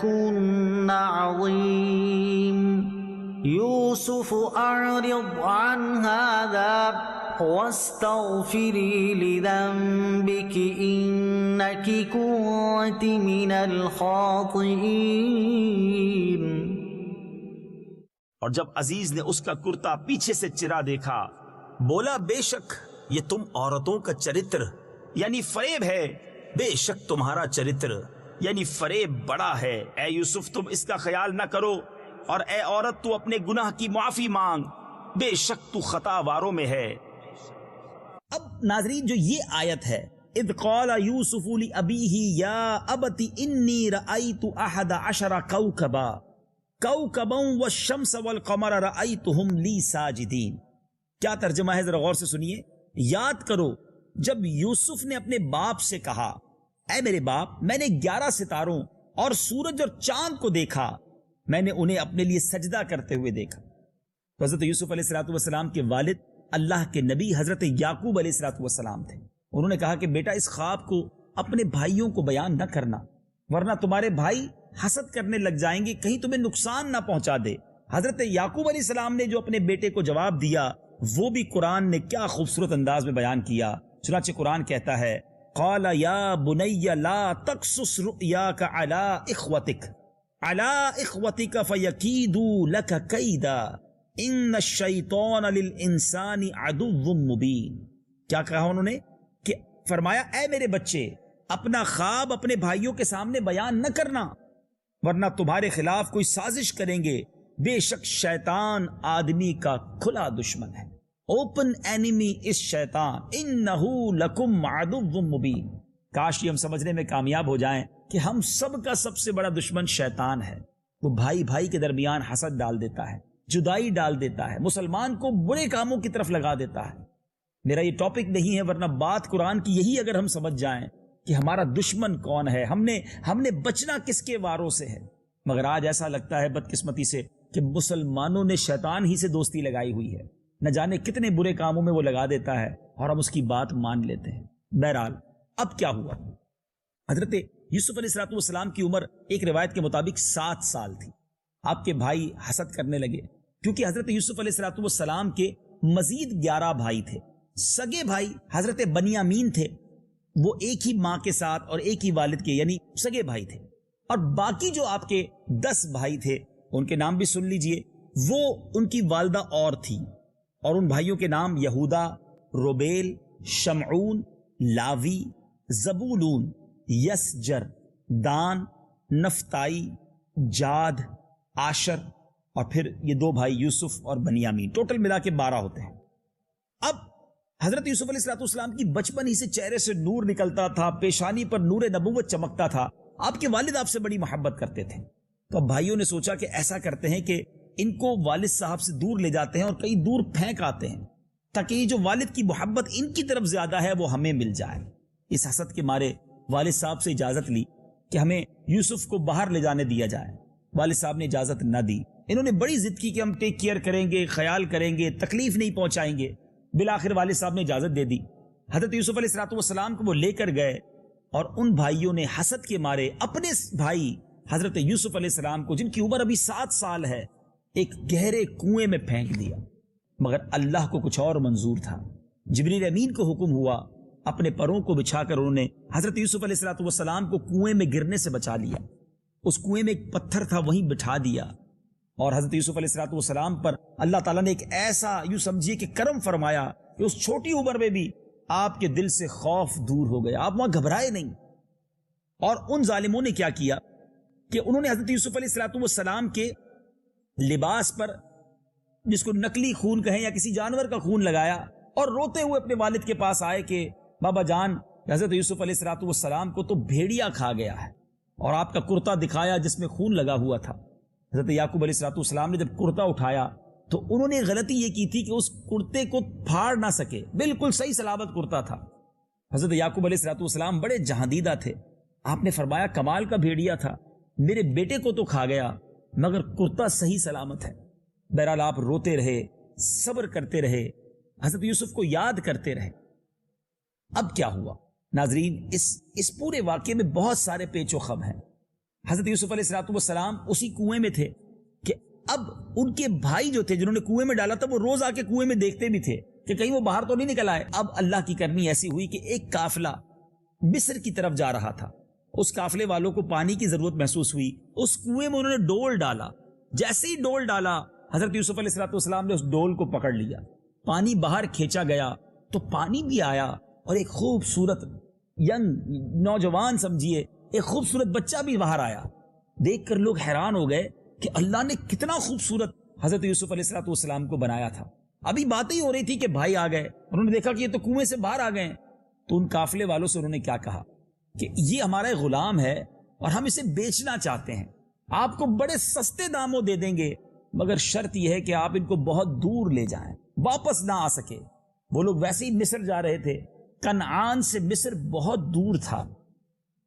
كن عظيم يوسف أعرض عن هذا واستغفري لذنبك إنك كنت من الخاطئين۔ اور جب عزیز نے اس کا کرتا پیچھے سے چرا دیکھا بولا بے شک یہ تم عورتوں کا چرتر یعنی فریب ہے، بے شک تمہارا چرتر یعنی فریب بڑا ہے، اے یوسف تم اس کا خیال نہ کرو، اور اے عورت تو اپنے گناہ کی معافی مانگ، بے شک تو خطا واروں میں ہے۔ اب ناظرین جو یہ آیت ہے اذ قال یوسف لأبیہ یا ابت انی رأیت احد عشر کوکبا کوکبا والشمس والقمر رأیتہم لی ساجدین۔ کیا ترجمہ ہے ذرا غور سے سنیے۔ یاد کرو جب یوسف نے اپنے باپ سے کہا اے میرے باپ میں نے 11 ستاروں اور سورج اور چاند کو دیکھا، میں نے انہیں اپنے لیے سجدہ کرتے ہوئے دیکھا۔ تو حضرت یوسف علیہ السلام کے والد اللہ کے نبی حضرت یعقوب علیہ السلام تھے۔ انہوں نے کہا کہ بیٹا اس خواب کو اپنے بھائیوں کو بیان نہ کرنا ورنہ تمہارے بھائی حسد کرنے لگ جائیں گے، کہیں تمہیں نقصان نہ پہنچا دے۔ حضرت یعقوب علیہ السلام نے جو اپنے بیٹے کو جواب دیا وہ بھی قرآن نے کیا خوبصورت انداز میں بیان کیا۔ چنانچہ قرآن کہتا ہے قال یا بنی لا تقصص رؤیاک علی اخوتک فیکیدوا لک کیدا ان الشیطان للانسان عدو مبین۔ کیا کہا انہوں نے کہ فرمایا اے میرے بچے اپنا خواب اپنے بھائیوں کے سامنے بیان نہ کرنا ورنہ تمہارے خلاف کوئی سازش کریں گے، بے شک شیطان آدمی کا کھلا دشمن ہے۔ اوپن اینیمی اس شیطان انہو لکم عدو مبین۔ کاش یہ ہم سمجھنے میں کامیاب ہو جائیں کہ ہم سب کا سب سے بڑا دشمن شیطان ہے۔ وہ بھائی بھائی کے درمیان حسد ڈال دیتا ہے، جدائی ڈال دیتا ہے، مسلمان کو برے کاموں کی طرف لگا دیتا ہے۔ میرا یہ ٹاپک نہیں ہے ورنہ بات قرآن کی یہی اگر ہم سمجھ جائیں کہ ہمارا دشمن کون ہے، ہم نے بچنا کس کے واروں سے ہے۔ مگر آج ایسا لگتا ہے بدقسمتی سے کہ مسلمانوں نے شیطان ہی سے دوستی لگائی ہوئی ہے، نہ جانے کتنے برے کاموں میں وہ لگا دیتا ہے اور ہم اس کی بات مان لیتے ہیں۔ بہرحال اب کیا ہوا؟ حضرت یوسف علیہ السلام کی عمر ایک روایت کے مطابق 7 سال تھی۔ آپ کے بھائی حسد کرنے لگے کیونکہ حضرت یوسف علیہ السلام کے مزید 11 بھائی تھے۔ سگے بھائی حضرت بنیامین تھے، وہ ایک ہی ماں کے ساتھ اور ایک ہی والد کے یعنی سگے بھائی تھے، اور باقی جو آپ کے 10 بھائی تھے ان کے نام بھی سن لیجئے، وہ ان کی والدہ اور تھی، اور ان بھائیوں کے نام یہودا، روبیل، شمعون، لاوی، زبولون، یسجر، دان، نفتائی، جاد، آشر، اور پھر یہ 2 بھائی یوسف اور بنیامین، ٹوٹل ملا کے 12 ہوتے ہیں۔ اب حضرت یوسف علیہ السلام کی بچپن ہی سے چہرے سے نور نکلتا تھا، پیشانی پر نور نبوت چمکتا تھا، آپ کے والد آپ سے بڑی محبت کرتے تھے۔ تو اب بھائیوں نے سوچا کہ ایسا کرتے ہیں کہ ان کو والد صاحب سے دور لے جاتے ہیں اور کہیں دور پھینک آتے ہیں تاکہ یہ جو والد کی محبت ان کی طرف زیادہ ہے وہ ہمیں مل جائے۔ اس حسد کے مارے والد صاحب سے اجازت لی کہ ہمیں یوسف کو باہر لے جانے دیا جائے۔ والد صاحب نے اجازت نہ دی، انہوں نے بڑی ضد کی کہ ہم ٹیک کیئر کریں گے، خیال کریں گے، تکلیف نہیں پہنچائیں گے۔ بالآخر والد صاحب نے اجازت دے دی۔ حضرت یوسف علیہ السلام کو وہ لے کر گئے اور ان بھائیوں نے حسد کے مارے اپنے بھائی حضرت یوسف علیہ السلام کو جن کی عمر ابھی 7 سال ہے ایک گہرے کنویں میں پھینک دیا۔ مگر اللہ کو کچھ اور منظور تھا۔ جبریل امین کو حکم ہوا، اپنے پروں کو بچھا کر انہوں نے حضرت یوسف علیہ السلام کو کنویں میں گرنے سے بچا لیا۔ اس کنویں میں ایک پتھر تھا وہیں بٹھا دیا، اور حضرت یوسف علیہ السلام پر اللہ تعالیٰ نے ایک ایسا یوں سمجھیے کہ کرم فرمایا کہ اس چھوٹی عمر میں بھی آپ کے دل سے خوف دور ہو گیا، آپ وہاں گھبرائے نہیں۔ اور ان ظالموں نے کیا کیا کہ انہوں نے حضرت یوسف علیہ السلام کے لباس پر جس کو نقلی خون کہیں یا کسی جانور کا خون لگایا اور روتے ہوئے اپنے والد کے پاس آئے کہ بابا جان حضرت یوسف علیہ السلام کو تو بھیڑیا کھا گیا ہے، اور آپ کا کرتا دکھایا جس میں خون لگا ہوا تھا۔ حضرت یعقوب علیہ السلام نے جب کرتا اٹھایا تو انہوں نے غلطی یہ کی تھی کہ اس کرتے کو پھاڑ نہ سکے، بالکل صحیح سلامت کرتا تھا۔ حضرت یعقوب علیہ السلام بڑے جہاندیدہ تھے، آپ نے فرمایا کمال کا بھیڑیا تھا، میرے بیٹے کو تو کھا گیا مگر کرتا صحیح سلامت ہے۔ بہرحال آپ روتے رہے، صبر کرتے رہے، حضرت یوسف کو یاد کرتے رہے۔ اب کیا ہوا ناظرین، اس پورے واقعے میں بہت سارے پیچ و خم ہیں۔ حضرت یوسف علیہ السلام اسی کنویں میں تھے کہ اب ان کے بھائی جو تھے جنہوں نے کنویں میں ڈالا تھا وہ روز آ کے کنویں میں دیکھتے بھی تھے کہ کہیں وہ باہر تو نہیں نکل آئے. اب اللہ کی کرنی ایسی ہوئی کہ ایک قافلہ مصر کی طرف جا رہا تھا. اس قافلے والوں کو پانی کی ضرورت محسوس ہوئی. اس کنویں میں انہوں نے ڈول ڈالا. جیسے ہی ڈول ڈالا حضرت یوسف علیہ السلام نے اس ڈول کو پکڑ لیا. پانی باہر کھینچا گیا تو پانی بھی آیا اور ایک خوبصورت ینگ نوجوان سمجھیے ایک خوبصورت بچہ بھی باہر آیا. دیکھ کر لوگ حیران ہو گئے کہ اللہ نے کتنا خوبصورت حضرت یوسف علیہ السلام کو بنایا تھا. ابھی باتیں ہی ہو رہی تھی کہ بھائی آ گئے. انہوں نے دیکھا کہ یہ تو کنویں سے باہر آ گئے. تو ان قافلے والوں سے انہوں نے کیا کہا کہ یہ ہمارا ایک غلام ہے اور ہم اسے بیچنا چاہتے ہیں. آپ کو بڑے سستے داموں دے دیں گے مگر شرط یہ ہے کہ آپ ان کو بہت دور لے جائیں, واپس نہ آ سکے. وہ لوگ ویسے ہی مصر جا رہے تھے. کنعان سے مصر بہت دور تھا.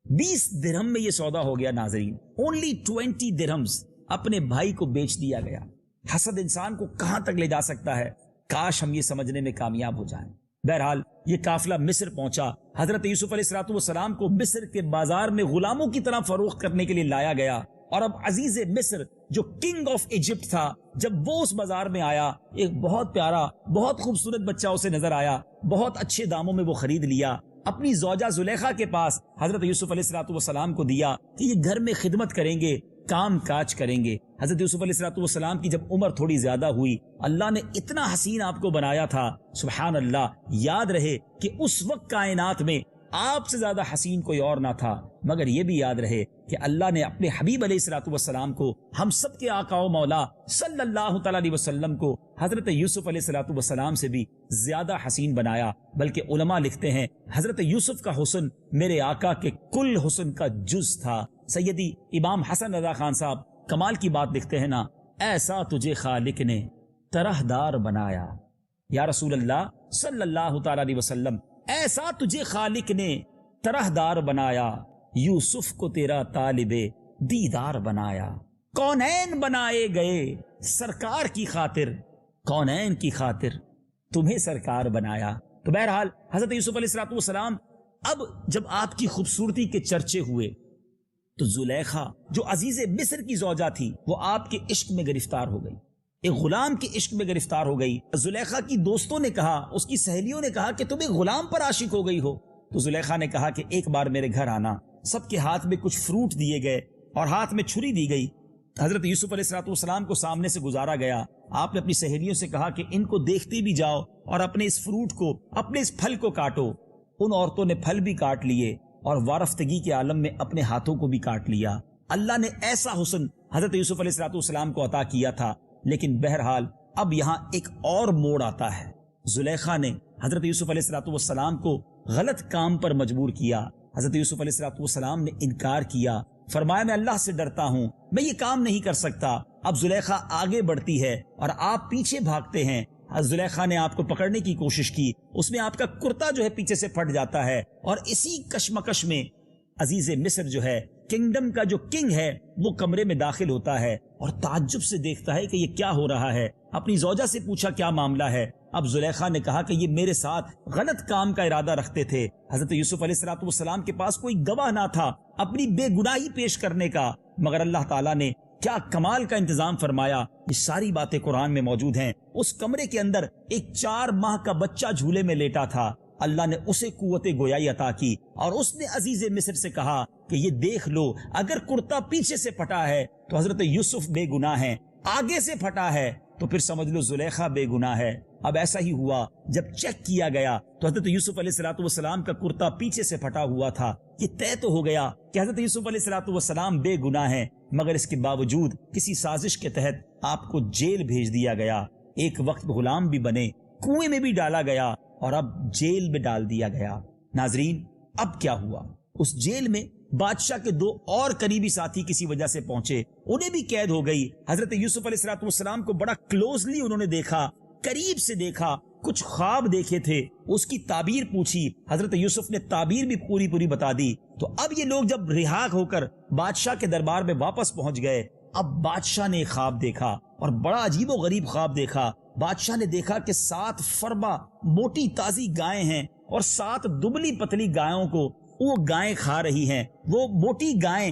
20 درہم میں یہ سودا ہو گیا ناظرین. اونلی 20 درہمز اپنے بھائی کو بیچ دیا گیا. حسد انسان کو کہاں تک لے جا سکتا ہے, کاش ہم یہ سمجھنے میں کامیاب ہو جائیں. بہرحال یہ قافلہ مصر پہنچا. حضرت یوسف علیہ السلام کو مصر کے بازار میں غلاموں کی طرح فروخت کرنے کے لیے لایا گیا. اور اب عزیز مصر جو کنگ آف ایجپٹ تھا, جب وہ اس بازار میں آیا, ایک بہت پیارا بہت خوبصورت بچہ اسے نظر آیا. بہت اچھے داموں میں وہ خرید لیا. اپنی زوجہ زلیخا کے پاس حضرت یوسف علیہ السلام کو دیا کہ یہ گھر میں خدمت کریں گے, کام کاج کریں گے. حضرت یوسف علیہ السلام کی جب عمر تھوڑی زیادہ ہوئی, اللہ نے اتنا حسین آپ کو بنایا تھا. سبحان اللہ. یاد رہے کہ اس وقت کائنات میں آپ سے زیادہ حسین کوئی اور نہ تھا, مگر یہ بھی یاد رہے کہ اللہ نے اپنے حبیب علیہ السلام کو, ہم سب کے آقا و مولا صلی اللہ تعالی علیہ وسلم کو حضرت یوسف علیہ السلام سے بھی زیادہ حسین بنایا. بلکہ علماء لکھتے ہیں حضرت یوسف کا حسن میرے آقا کے کل حسن کا جز تھا. سیدی امام حسن رضا خان صاحب کمال کی بات لکھتے ہیں نا, ایسا تجھے خالق نے طرح دار بنایا. یا رسول اللہ صلی اللہ تعالی علیہ وسلم, ایسا تجھے خالق نے طرح دار بنایا, یوسف کو تیرا طالب دیدار بنایا. کونین بنائے گئے سرکار کی خاطر, کونین کی خاطر تمہیں سرکار بنایا. تو بہرحال حضرت یوسف علیہ السلام اب جب آپ کی خوبصورتی کے چرچے ہوئے تو زلیخا جو عزیز مصر کی زوجہ تھی وہ آپ کے عشق میں گرفتار ہو گئی, ایک غلام کے عشق میں گرفتار ہو گئی. زلیخا کی دوستوں نے کہا, اس کی سہیلیوں نے کہا کہ تم ایک غلام پر عاشق ہو گئی ہو. تو زلیخا نے کہا کہ ایک بار میرے گھر آنا. سب کے ہاتھ میں کچھ فروٹ دیے گئے اور ہاتھ میں چھری دی گئی. حضرت یوسف علیہ السلام کو سامنے سے گزارا گیا. آپ نے اپنی سہیلیوں سے کہا کہ ان کو دیکھتے بھی جاؤ اور اپنے اس فروٹ کو, اپنے اس پھل کو کاٹو. ان عورتوں نے پھل بھی کاٹ لیے اور وارفتگی کے عالم میں اپنے ہاتھوں کو بھی کاٹ لیا. اللہ نے ایسا حسن حضرت یوسف علیہ السلام کو عطا کیا تھا. لیکن بہرحال اب یہاں ایک اور موڑ آتا ہے. زلیخا نے حضرت یوسف علیہ السلام کو غلط کام پر مجبور کیا. حضرت یوسف علیہ السلام نے انکار کیا, فرمایا میں اللہ سے ڈرتا ہوں, میں یہ کام نہیں کر سکتا. اب زلیخا آگے بڑھتی ہے اور آپ پیچھے بھاگتے ہیں. زلیخا نے آپ کو پکڑنے کی کوشش کی, اس میں آپ کا کرتا جو ہے پیچھے سے پھٹ جاتا ہے. اور اسی کشمکش میں عزیز مصر جو ہے, کنگڈم کا جو کنگ ہے, وہ کمرے میں داخل ہوتا ہے اور تعجب سے دیکھتا ہے کہ یہ کیا ہو رہا ہے. اپنی زوجہ سے پوچھا کیا معاملہ ہے. اب زلیخا نے کہا کہ یہ میرے ساتھ غلط کام کا ارادہ رکھتے تھے. حضرت یوسف علیہ السلام کے پاس کوئی گواہ نہ تھا اپنی بے گناہی پیش کرنے کا, مگر اللہ تعالیٰ نے کیا کمال کا انتظام فرمایا. یہ ساری باتیں قرآن میں موجود ہیں. اس کمرے کے اندر ایک 4 ماہ کا بچہ جھولے میں لیٹا تھا. اللہ نے اسے قوت گویائی عطا کی اور اس نے عزیز مصر سے کہا کہ یہ دیکھ لو, اگر کرتا پیچھے سے پھٹا ہے تو حضرت یوسف بے گناہ ہیں, آگے سے پھٹا ہے تو پھر سمجھ لو زلیخا بے گناہ ہے. اب ایسا ہی ہوا, جب چیک کیا گیا تو حضرت یوسف علیہ السلام کا کرتا پیچھے سے پھٹا ہوا تھا. یہ طے تو ہو گیا کہ حضرت یوسف علیہ السلام بے گناہ ہیں, مگر اس کے باوجود کسی سازش کے تحت آپ کو جیل بھیج دیا گیا. ایک وقت غلام بھی بنے, کنویں میں بھی ڈالا گیا اور اب جیل میں ڈال دیا گیا. ناظرین اب کیا ہوا, اس جیل میں بادشاہ کے 2 اور قریبی ساتھی کسی وجہ سے پہنچے, انہیں بھی قید ہو گئی. حضرت یوسف علیہ السلام کو بڑا کلوزلی انہوں نے دیکھا, قریب سے دیکھا, کچھ خواب دیکھے تھے, اس کی تعبیر پوچھی. حضرت یوسف نے تعبیر بھی پوری بتا دی. تو اب یہ لوگ جب رہا ہو کر بادشاہ کے دربار میں واپس پہنچ گئے, اب بادشاہ نے ایک خواب دیکھا اور بڑا عجیب و غریب خواب دیکھا. بادشاہ نے دیکھا کہ 7 فربا موٹی تازی گائیں ہیں اور 7 دبلی پتلی گایوں کو وہ گائیں کھا رہی ہیں. وہ موٹی گائیں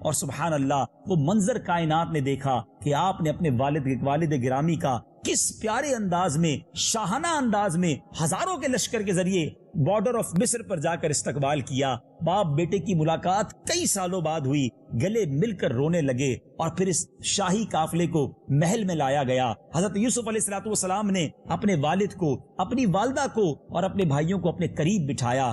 اور سبحان اللہ وہ منظر کائنات نے دیکھا کہ آپ نے اپنے والد گرامی کا کس پیارے انداز میں، شاہانہ انداز میں ہزاروں کے لشکر کے ذریعے بارڈر آف مصر پر جا کر استقبال کیا. باپ بیٹے کی ملاقات کئی سالوں بعد ہوئی، گلے مل کر رونے لگے اور پھر اس شاہی قافلے کو محل میں لایا گیا. حضرت یوسف علیہ السلام نے اپنے والد کو، اپنی والدہ کو اور اپنے بھائیوں کو اپنے قریب بٹھایا.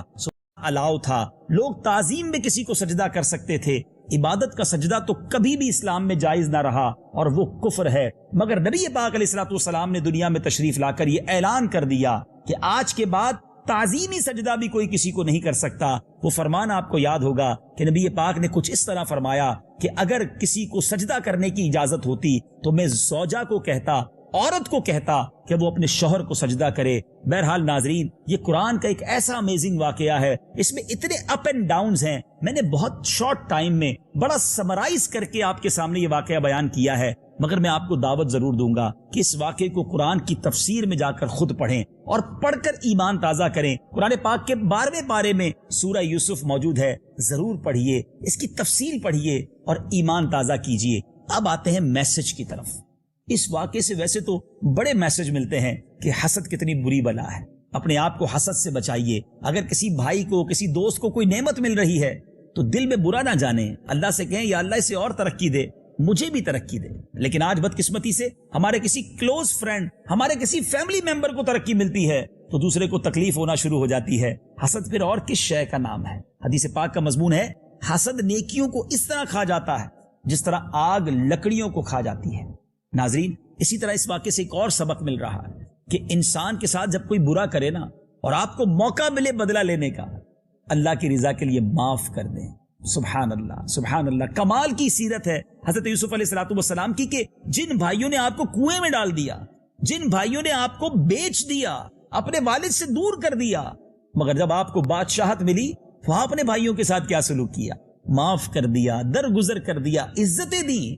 الاؤ تھا، لوگ تعظیم میں کسی کو سجدہ کر سکتے تھے، عبادت کا سجدہ تو کبھی بھی اسلام میں جائز نہ رہا اور وہ کفر ہے. مگر نبی پاک علیہ السلام نے دنیا میں تشریف لا کر یہ اعلان کر دیا کہ آج کے بعد تعظیمی سجدہ بھی کوئی کسی کو نہیں کر سکتا. وہ فرمان آپ کو یاد ہوگا کہ نبی پاک نے کچھ اس طرح فرمایا کہ اگر کسی کو سجدہ کرنے کی اجازت ہوتی تو میں زوجہ کو کہتا، عورت کو کہتا کہ وہ اپنے شوہر کو سجدہ کرے. بہرحال ناظرین، یہ قرآن کا ایک ایسا امیزنگ واقعہ ہے، اس میں اتنے اپ اینڈ ڈاؤنز ہیں. میں نے بہت شارٹ ٹائم میں بڑا سمرائز کر کے آپ کے سامنے یہ واقعہ بیان کیا ہے، مگر میں آپ کو دعوت ضرور دوں گا کہ اس واقعے کو قرآن کی تفسیر میں جا کر خود پڑھیں اور پڑھ کر ایمان تازہ کریں. قرآن پاک کے 12ویں پارے میں سورہ یوسف موجود ہے، ضرور پڑھیے، اس کی تفصیل پڑھیے اور ایمان تازہ کیجیے. اب آتے ہیں میسج کی طرف. اس واقعے سے ویسے تو بڑے میسج ملتے ہیں کہ حسد کتنی بری بلا ہے، اپنے آپ کو حسد سے بچائیے. اگر کسی بھائی کو، کسی دوست کو کوئی نعمت مل رہی ہے تو دل میں برا نہ جانیں، اللہ سے کہیں یا اللہ اسے اور ترقی دے، مجھے بھی ترقی دے. لیکن آج بدقسمتی سے ہمارے کسی کلوز فرینڈ، ہمارے کسی فیملی ممبر کو ترقی ملتی ہے تو دوسرے کو تکلیف ہونا شروع ہو جاتی ہے. حسد پھر اور کس شے کا نام ہے؟ حدیث پاک کا مضمون ہے حسد نیکیوں کو اس طرح کھا جاتا ہے جس طرح آگ لکڑیوں کو کھا جاتی ہے. ناظرین، اسی طرح اس واقعے سے ایک اور سبق مل رہا ہے کہ انسان کے ساتھ جب کوئی برا کرے نا اور آپ کو موقع ملے بدلہ لینے کا، اللہ کی رضا کے لیے معاف کر دیں. سبحان اللہ، سبحان اللہ. کمال کی سیرت ہے حضرت یوسف علیہ السلام کی کہ جن بھائیوں نے آپ کو کنویں میں ڈال دیا، جن بھائیوں نے آپ کو بیچ دیا، اپنے والد سے دور کر دیا، مگر جب آپ کو بادشاہت ملی تو آپ نے بھائیوں کے ساتھ کیا سلوک کیا؟ معاف کر دیا، درگزر کر دیا، عزتیں دی.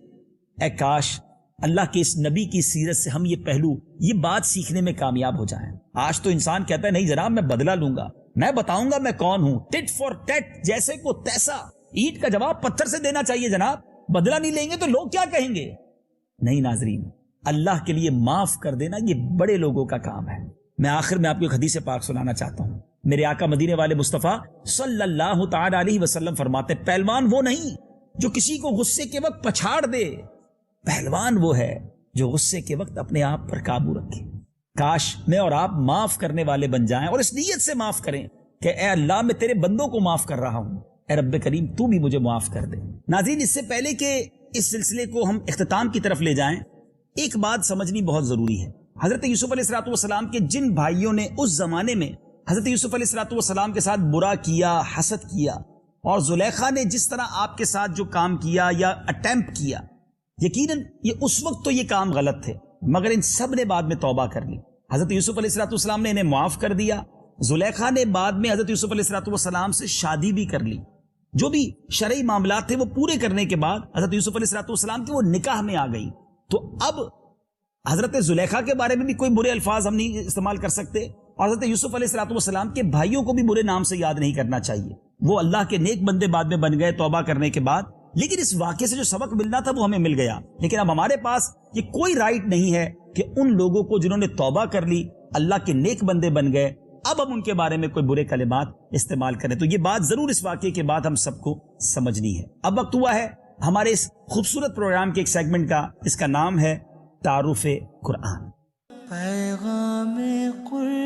اے کاش اللہ کے اس نبی کی سیرت سے ہم یہ پہلو، یہ بات سیکھنے میں کامیاب ہو جائیں. آج تو انسان کہتا ہے نہیں جناب میں بدلہ لوں گا، میں بتاؤں گا میں کون ہوں، ٹٹ فار ٹٹ، جیسے کو تیسا. اینٹ کا جواب پتھر سے دینا چاہیے جناب، بدلہ نہیں لیں گے تو لوگ کیا کہیں گے؟ نہیں ناظرین، اللہ کے لیے معاف کر دینا یہ بڑے لوگوں کا کام ہے. میں آخر میں آپ کو ایک حدیث پاک سنانا چاہتا ہوں. میرے آقا مدینے والے مصطفیٰ صلی اللہ تعالی علیہ وسلم فرماتے پہلوان وہ نہیں جو کسی کو غصے کے وقت پچھاڑ دے، پہلوان وہ ہے جو غصے کے وقت اپنے آپ پر قابو رکھے. کاش میں اور آپ معاف کرنے والے بن جائیں اور اس نیت سے معاف کریں کہ اے اللہ میں تیرے بندوں کو معاف کر رہا ہوں، اے رب کریم تو بھی مجھے معاف کر دے. ناظرین، اس سے پہلے کہ اس سلسلے کو ہم اختتام کی طرف لے جائیں، ایک بات سمجھنی بہت ضروری ہے. حضرت یوسف علیہ السلام کے جن بھائیوں نے اس زمانے میں حضرت یوسف علیہ السلام کے ساتھ برا کیا، حسد کیا، اور زلیخا نے جس طرح آپ کے ساتھ جو کام کیا یا اٹیمپٹ کیا، یقیناً یہ اس وقت تو یہ کام غلط تھے، مگر ان سب نے بعد میں توبہ کر لی. حضرت یوسف علیہ السلام نے انہیں معاف کر دیا. زلیخا نے بعد میں حضرت یوسف علیہ السلام سے شادی بھی کر لی. جو بھی شرعی معاملات تھے وہ پورے کرنے کے بعد حضرت یوسف علیہ السلام کی وہ نکاح میں آ گئی. تو اب حضرت زلیخا کے بارے میں بھی کوئی برے الفاظ ہم نہیں استعمال کر سکتے، اور حضرت یوسف علیہ السلام کے بھائیوں کو بھی برے نام سے یاد نہیں کرنا چاہیے. وہ اللہ کے نیک بندے بعد میں بن گئے توبہ کرنے کے بعد، لیکن اس واقعے سے جو سبق ملنا تھا وہ ہمیں مل گیا. لیکن اب ہمارے پاس یہ کوئی رائٹ نہیں ہے کہ ان لوگوں کو جنہوں نے توبہ کر لی، اللہ کے نیک بندے بن گئے، اب ہم ان کے بارے میں کوئی برے کلمات استعمال کریں. تو یہ بات ضرور اس واقعے کے بعد ہم سب کو سمجھنی ہے. اب وقت ہوا ہے ہمارے اس خوبصورت پروگرام کے ایک سیگمنٹ کا، اس کا نام ہے تعارف قرآن. پیغام قرآن.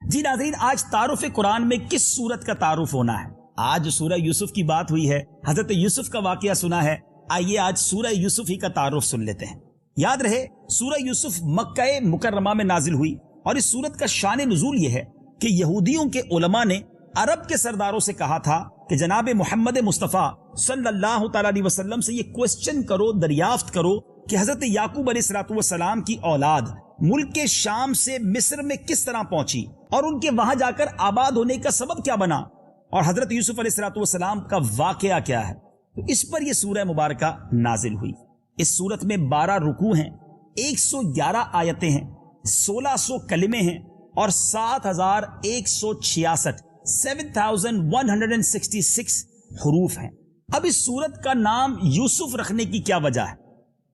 جی ناظرین، آج تعارف قرآن میں کس سورت کا تعارف ہونا ہے؟ آج سورہ یوسف کی بات ہوئی ہے، حضرت یوسف کا واقعہ سنا ہے، آئیے آج سورہ یوسف ہی کا تعارف سن لیتے ہیں. یاد رہے سورہ یوسف مکہ مکرمہ میں نازل ہوئی، اور اس سورت کا شان نزول یہ ہے کہ یہودیوں کے علماء نے عرب کے سرداروں سے کہا تھا کہ جناب محمد مصطفیٰ صلی اللہ تعالی علیہ وسلم سے یہ کوسچن کرو، دریافت کرو کہ حضرت یعقوب علیہ السلام کی اولاد ملک کے شام سے مصر میں کس طرح پہنچی اور ان کے وہاں جا کر آباد ہونے کا سبب کیا بنا، اور حضرت یوسف علیہ السلام کا واقعہ کیا ہے. تو اس پر یہ سورہ مبارکہ نازل ہوئی. اس سورت میں 12 رکوع ہیں، 111 آیتیں ہیں، 1600 کلمے ہیں اور 7166 7166 حروف ہیں۔ اب اس سورت کا نام یوسف رکھنے کی کیا وجہ ہے؟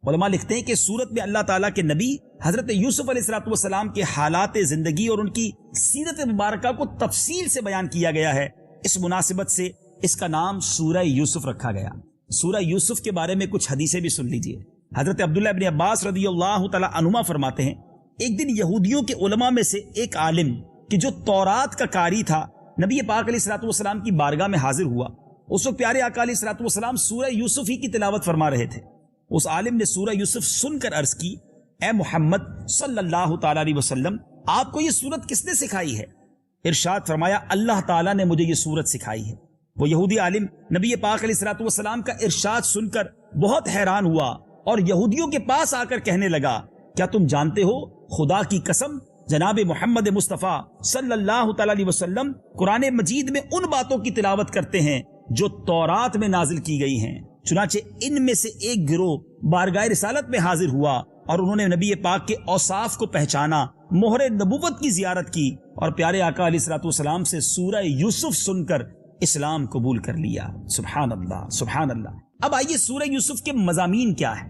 علماء لکھتے ہیں کہ سورت میں اللہ تعالیٰ کے نبی حضرت یوسف علیہ السلام کے حالات زندگی اور ان کی سیرت مبارکہ کو تفصیل سے بیان کیا گیا ہے۔ اس مناسبت سے اس کا نام سورہ یوسف رکھا گیا۔ سورہ یوسف کے بارے میں کچھ حدیثیں بھی سن لیجئے۔ حضرت عبداللہ ابن عباس رضی اللہ تعالیٰ عنہما فرماتے ہیں، ایک دن یہودیوں کے علماء میں سے ایک عالم کہ جو تورات کا قاری تھا نبی پاک علیہ السلام کی بارگاہ میں حاضر ہوا۔ اس وقت پیارے آقا علیہ السلام سورہ یوسف ہی کی تلاوت فرما رہے تھے۔ اس عالم نے سورہ یوسف سن کر عرض کی، اے محمد صلی اللہ تعالیٰ علیہ وسلم، آپ کو یہ سورت کس نے سکھائی ہے؟ ارشاد فرمایا، اللہ تعالیٰ نے مجھے یہ سورت سکھائی ہے۔ وہ یہودی عالم نبی پاک علیہ السلام کا ارشاد سن کر بہت حیران ہوا اور یہودیوں کے پاس آ کر کہنے لگا، کیا تم جانتے ہو خدا کی قسم جناب محمد مصطفیٰ صلی اللہ تعالیٰ علیہ وسلم قرآن مجید میں ان باتوں کی تلاوت کرتے ہیں جو تورات میں نازل کی گئی ہیں۔ چنانچہ ان میں سے ایک گروہ بارگاہ رسالت میں حاضر ہوا اور انہوں نے نبی پاک کے اوصاف کو پہچانا، مہر نبوت کی زیارت کی اور پیارے آقا علیہ السلام سے سورہ یوسف سن کر اسلام قبول کر لیا۔ سبحان اللہ، سبحان اللہ۔ اب آئیے سورہ یوسف کے مضامین کیا ہے۔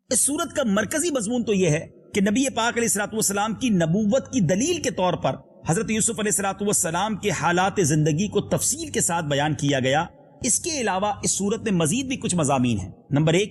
اس سورت کا مرکزی مضمون تو یہ ہے کہ نبی پاک علیہ السلام کی نبوت کی دلیل کے طور پر حضرت یوسف علیہ السلام کے حالات زندگی کو تفصیل کے ساتھ بیان کیا گیا۔ اس کے علاوہ اس سورت میں مزید بھی کچھ مضامین ہیں۔ نمبر 1،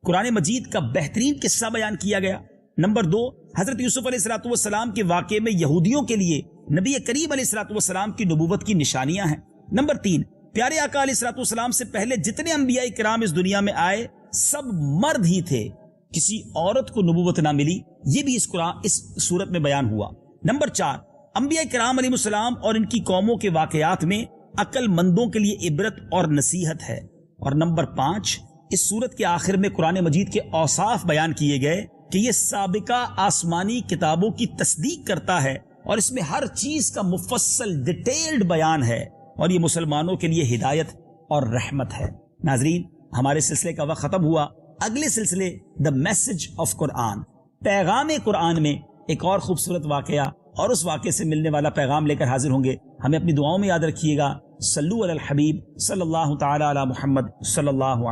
قرآن مجید کا بہترین قصہ بیان کیا گیا۔ نمبر 2، حضرت یوسف علیہ السلام کے واقعے میں یہودیوں کے لیے نبی کریم علیہ السلام کی نبوت کی نشانیاں ہیں۔ نمبر 3، پیارے آقا علیہ السلام سے پہلے جتنے انبیاء کرام اس دنیا میں آئے سب مرد ہی تھے، کسی عورت کو نبوت نہ ملی، یہ بھی اس سورت میں بیان ہوا۔ نمبر 4، انبیاء کرام علیہ السلام اور ان کی قوموں کے واقعات میں عقل مندوں کے لیے عبرت اور نصیحت ہے۔ اور نمبر 5، اس سورت کے آخر میں قرآن مجید کے اوصاف بیان کیے گئے کہ یہ سابقہ آسمانی کتابوں کی تصدیق کرتا ہے اور اس میں ہر چیز کا مفصل ڈیٹیلڈ بیان ہے اور یہ مسلمانوں کے لیے ہدایت اور رحمت ہے۔ ناظرین، ہمارے سلسلے کا وقت ختم ہوا۔ اگلے سلسلے دا میسج آف قرآن، پیغام قرآن میں ایک اور خوبصورت واقعہ اور اس واقعے سے ملنے والا پیغام لے کر حاضر ہوں گے۔ ہمیں اپنی دعاؤں میں یاد رکھیے گا۔ صلو علی الحبیب صلی اللہ تعالی علی محمد صلی اللہ علیہ